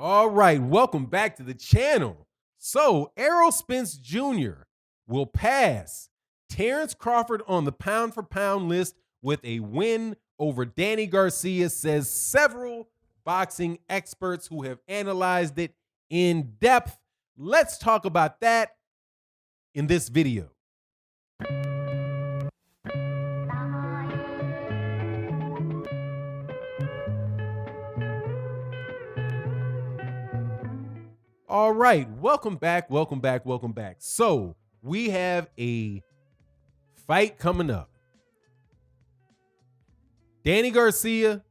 All right, welcome back to the channel. So, Errol Spence Jr. will pass Terence Crawford on the pound for pound list with a win over Danny Garcia, says several boxing experts who have analyzed it in depth. Let's talk about that in this video. All right, welcome back. So we have a fight coming up. Danny Garcia,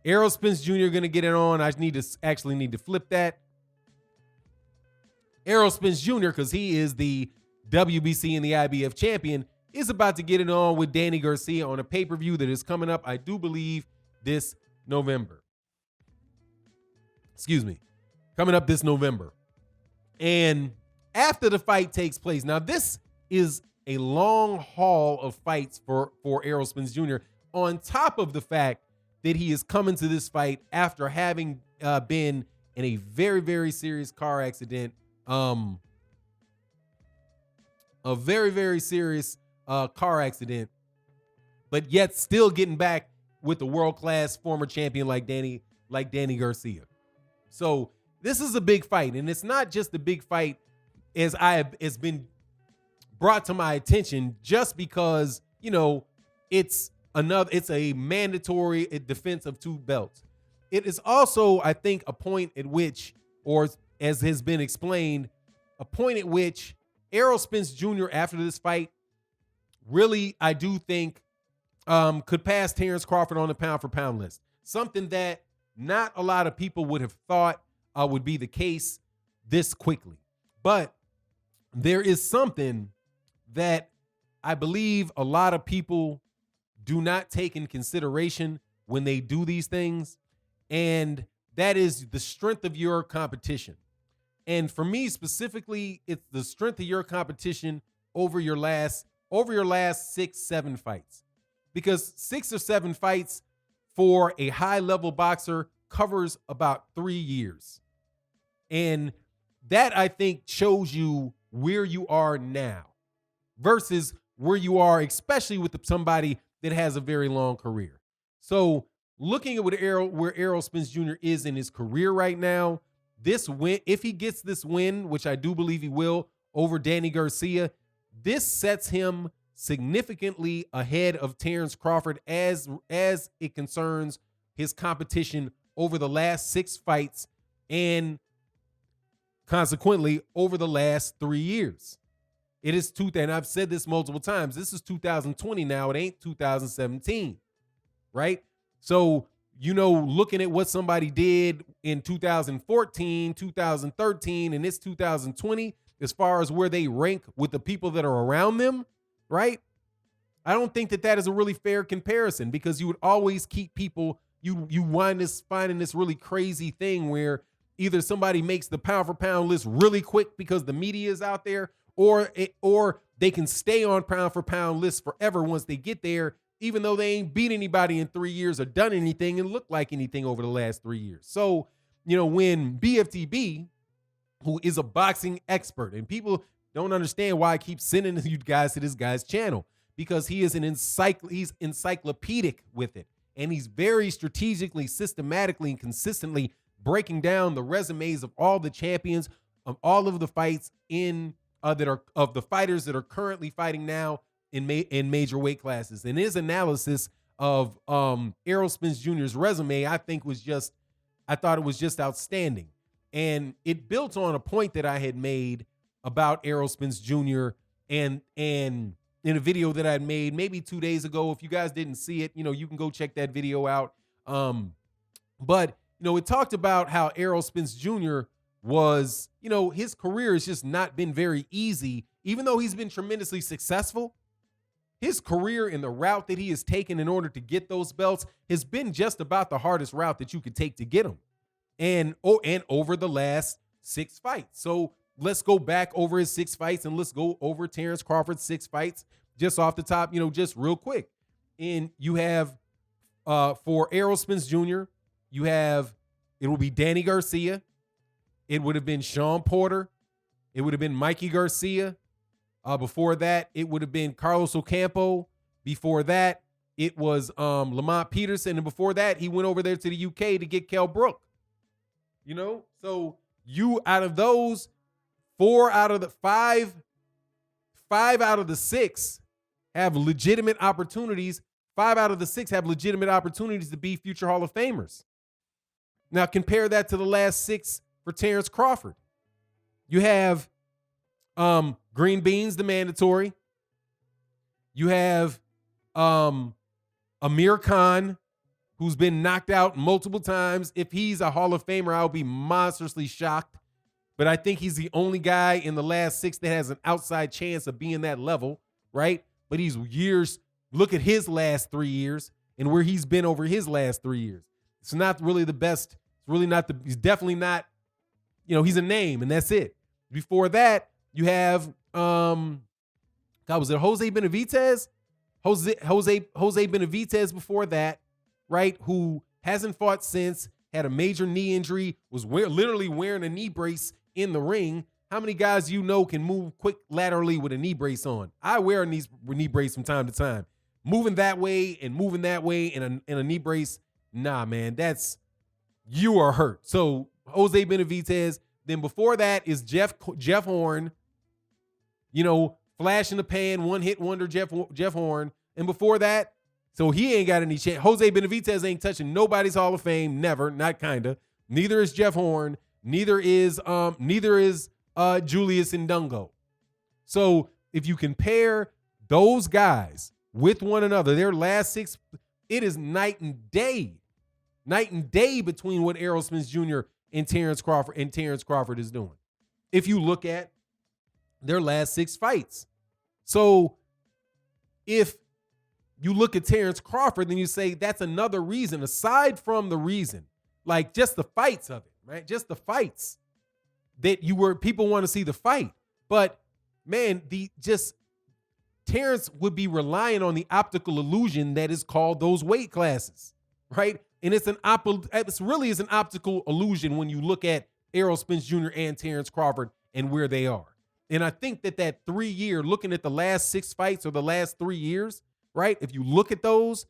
Errol Spence Jr. going to get it on. I need to flip that. Errol Spence Jr., because he is the WBC and the IBF champion, is about to get it on with Danny Garcia on a pay-per-view that is coming up, I do believe, this November. Coming up this November. And after the fight takes place, now this is a long haul of fights for Errol Spence Jr., on top of the fact that he is coming to this fight after having been in a very, very serious car accident. A very, very serious car accident, but yet still getting back with the world-class former champion like Danny Garcia. So this is a big fight, and it's not just a big fight as it's been brought to my attention just because, it's a mandatory defense of two belts. It is also, I think, a point at which, or as has been explained, a point at which Errol Spence Jr. after this fight really, I do think, could pass Terence Crawford on the pound for pound list. Something that not a lot of people would have thought would be the case this quickly. But there is something that I believe a lot of people do not take in consideration when they do these things, and that is the strength of your competition. And for me specifically, it's the strength of your competition over your last 6-7 fights. Because 6 or 7 fights for a high-level boxer covers about 3 years. And that, I think, shows you where you are now versus where you are, especially with somebody that has a very long career. So looking at where Errol Spence Jr. is in his career right now, this win, if he gets this win, which I do believe he will, over Danny Garcia, this sets him significantly ahead of Terence Crawford as it concerns his competition over the last 6 fights and consequently over the last 3 years. It is and I've said this multiple times, this is 2020 now, it ain't 2017, right? So, looking at what somebody did in 2014, 2013, and it's 2020, as far as where they rank with the people that are around them, right? I don't think that is a really fair comparison, because you would always keep people, you finding this really crazy thing where either somebody makes the pound for pound list really quick because the media is out there, or they can stay on pound for pound lists forever once they get there, even though they ain't beat anybody in 3 years or done anything and looked like anything over the last 3 years. So, when BFTB, who is a boxing expert, and people don't understand why I keep sending you guys to this guy's channel, because he is he's encyclopedic with it. And he's very strategically, systematically, and consistently breaking down the resumes of all the champions, of all of the fights that are of the fighters that are currently fighting now in major weight classes. And his analysis of Errol Spence Jr.'s resume, I thought it was just outstanding. And it built on a point that I had made about Errol Spence Jr. and in a video that I had made maybe 2 days ago. If you guys didn't see it, you can go check that video out. But it talked about how Errol Spence Jr. was, his career has just not been very easy. Even though he's been tremendously successful, his career and the route that he has taken in order to get those belts has been just about the hardest route that you could take to get them. And over the last 6 fights. So let's go back over his 6 fights, and let's go over Terence Crawford's 6 fights just off the top, just real quick. And you have for Errol Spence Jr., you have it would be Danny Garcia. It would have been Sean Porter. It would have been Mikey Garcia. Before that, it would have been Carlos Ocampo. Before that, it was Lamont Peterson. And before that, he went over there to the UK to get Kell Brook. You know? So you, out of those, five out of the six have legitimate opportunities. 5 out of the 6 have legitimate opportunities to be future Hall of Famers. Now compare that to the last 6 for Terence Crawford. You have green beans, the mandatory. You have Amir Khan, who's been knocked out multiple times. If he's a Hall of Famer, I'll be monstrously shocked. But I think he's the only guy in the last 6 that has an outside chance of being that level, right? But he's years. Look at his last 3 years and where he's been over his last 3 years. It's not really the best. It's really not he's definitely not, he's a name and that's it. Before that, you have, was it Jose Benavidez? Jose Benavidez before that, right? Who hasn't fought since, had a major knee injury, was literally wearing a knee brace in the ring. How many guys can move quick laterally with a knee brace on? I wear a knee brace from time to time. Moving that way and moving that way in a knee brace, nah, man, you are hurt. So Jose Benavidez. Then before that is Jeff Horn, flash in the pan, one hit wonder Jeff Horn. And before that, so he ain't got any chance. Jose Benavidez ain't touching nobody's Hall of Fame, never, not kinda. Neither is Jeff Horn. Neither is Julius Ndungo. So if you compare those guys with one another, their last 6, it is night and day between what Errol Spence Jr. and Terence Crawford is doing. If you look at their last 6 fights. So if you look at Terence Crawford, then you say that's another reason, aside from the reason, like just the fights of it, right? Just the fights that people want to see the fight. But man, Terence would be relying on the optical illusion that is called those weight classes, right? And it's really an optical illusion when you look at Errol Spence Jr. and Terence Crawford and where they are. And I think that 3 year, looking at the last 6 fights or the last 3 years, right? If you look at those,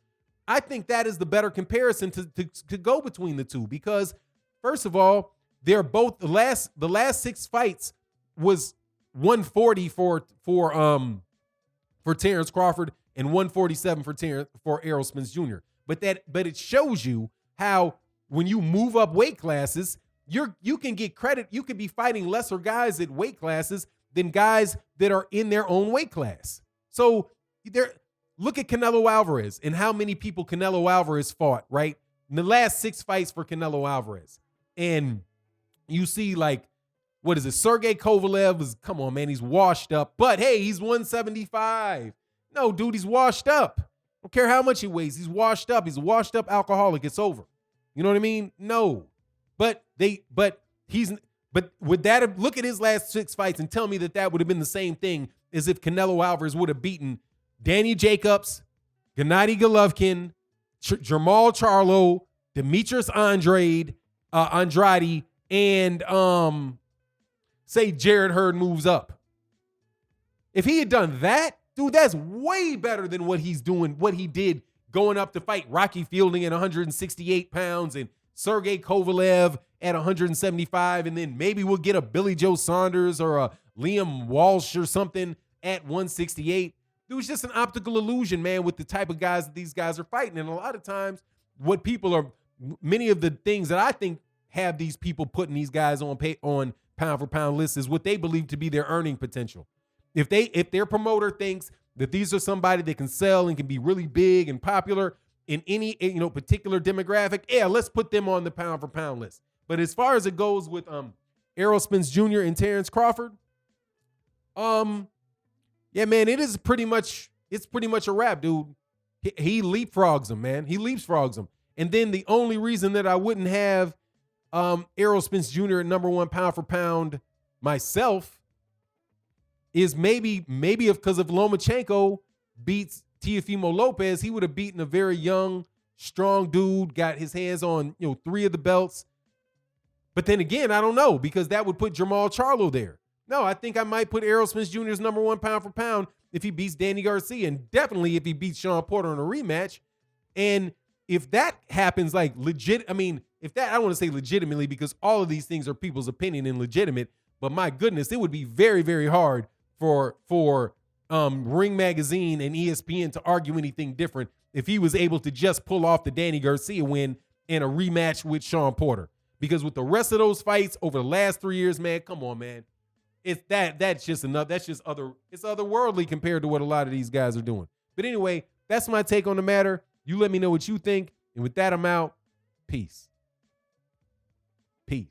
I think that is the better comparison to go between the two, because first of all, they're both the last 6 fights was 140 for Terence Crawford and 147 for Errol Spence Jr. But it shows you how when you move up weight classes, you can get credit. You could be fighting lesser guys at weight classes than guys that are in their own weight class. So look at Canelo Alvarez and how many people Canelo Alvarez fought, right? In the last 6 fights for Canelo Alvarez. And you see, like, what is it? Sergey Kovalev come on, man, he's washed up. But hey, he's 175. No, dude, he's washed up. Don't care how much he weighs. He's washed up. He's a washed up alcoholic. It's over. You know what I mean? No. But would that have, look at his last 6 fights and tell me that would have been the same thing as if Canelo Alvarez would have beaten Danny Jacobs, Gennady Golovkin, Jermall Charlo, Demetrius Andrade, and say Jared Hurd moves up. If he had done that, dude, that's way better than what he's doing, what he did going up to fight Rocky Fielding at 168 pounds and Sergey Kovalev at 175, and then maybe we'll get a Billy Joe Saunders or a Liam Walsh or something at 168. It was just an optical illusion, man, with the type of guys that these guys are fighting. And a lot of times many of the things that I think have these people putting these guys on pound for pound lists is what they believe to be their earning potential. If their promoter thinks that these are somebody that can sell and can be really big and popular in any particular demographic, yeah, let's put them on the pound for pound list. But as far as it goes with Errol Spence Jr. and Terence Crawford, yeah, man, it's pretty much a wrap, dude. He leapfrogs him, man. He leapfrogs him. And then the only reason that I wouldn't have Errol Spence Jr. at number 1 pound for pound myself is maybe because if Lomachenko beats Teofimo Lopez, he would have beaten a very young, strong dude, got his hands on 3 of the belts, But then again, I don't know, because that would put Jamal Charlo there. No, I think I might put Errol Spence Jr.'s #1 pound for pound if he beats Danny Garcia, and definitely if he beats Sean Porter in a rematch. And if that happens, like legit, I mean, if that, I don't want to say legitimately, because all of these things are people's opinion and legitimate, but my goodness, it would be very, very hard for Ring Magazine and ESPN to argue anything different if he was able to just pull off the Danny Garcia win in a rematch with Sean Porter. Because with the rest of those fights over the last 3 years, man, come on, man. That's just enough. That's just it's otherworldly compared to what a lot of these guys are doing. But anyway, that's my take on the matter. You let me know what you think. And with that, I'm out. Peace. Peace.